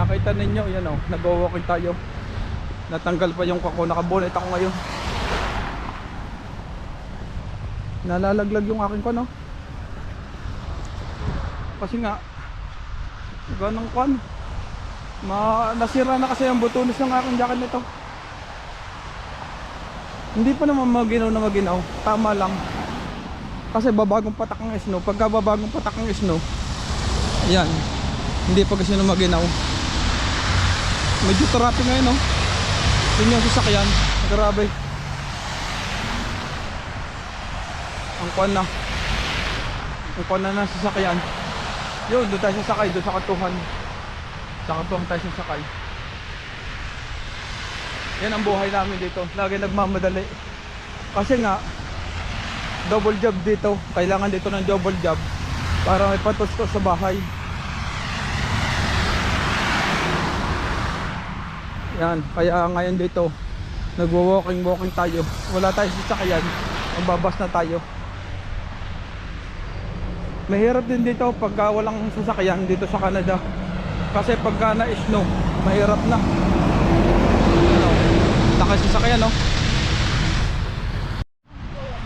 nakita ninyo, yan o, nag-walking tayo. Natanggal pa yung kako, nakabonet ako ngayon. Nalalaglag yung aking ko, no? Kasi nga ganang kwan, nasira na kasi ang butones ng aking jacket nito. Hindi pa naman maginaw na maginaw, tama lang. Kasi babagong patak ang snow. Pagka babagong patak ang snow, yan, hindi pa kasi na maginaw. Medyo traffic ngayon, no? Yun yung sasakyan, grabe. Ang kwan na ng sasakyan. Yun, doon tayo sasakay, doon sa Katuhan. Sa Katuhan tayo sasakay. Yan ang buhay namin dito. Lagi nagmamadali. Kasi nga, double job dito. Kailangan dito ng double job para may patustos sa bahay. Yan, kaya ngayon dito nagwo-walking tayo. Wala tayong sasakyan, magbabas na tayo. Mahirap din dito pagka walang sasakyan dito sa Canada. Kasi pagka na-snow, mahirap na. Ano, nakasasakyan, no?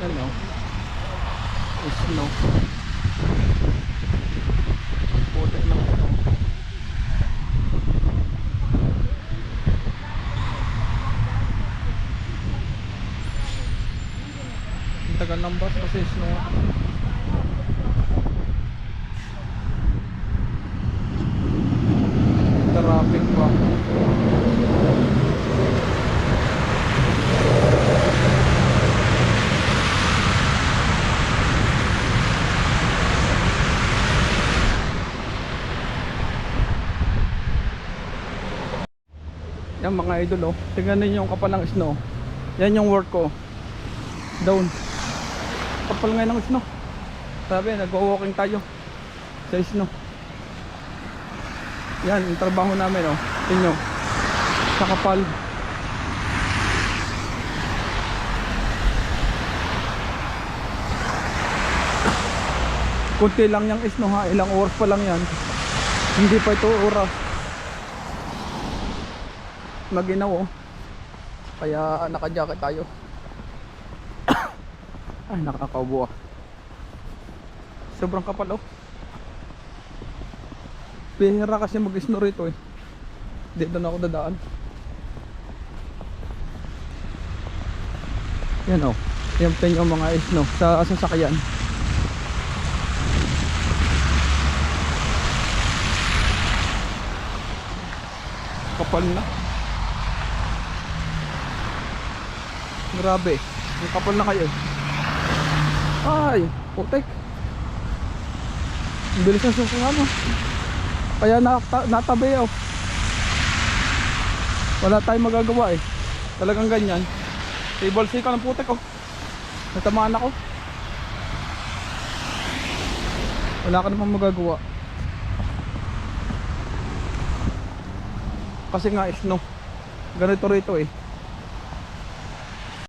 Ano? Snow. Putik ng ito. Ang tagal ng bus kasi snow. Traffic pa. Yan mga idol, oh. Tingnan niyo yung kapal ng snow. Yan yung work ko. Down. Kapal ngayon ng snow. Sabi, nag-walking tayo sa snow. Yan, yung trabaho namin, oh. Tingnan nyo. Sa kapal. Kunti lang yung snow, ha. Ilang oras pa lang yan. Hindi pa ito oras maginaw, oh. Kaya naka-jacket tayo. Ay, nakakaubo, ah. Sobrang kapal, oh. Pihira kasi mag-snow rito, eh. Dito na ako dadaan. Yan, oh. Yan pa yung mga snow sa sasakyan. Kapal na. Grabe, ang kapal na kayo. Ay, putek. Ang bilis ng susungan, mo. Kaya natabi, oh. Wala tayong magagawa, eh. Talagang ganyan. Table C ka ng putek, oh. Natamaan ako. Wala ka namang magagawa. Kasi nga snow. Ganito rito, eh.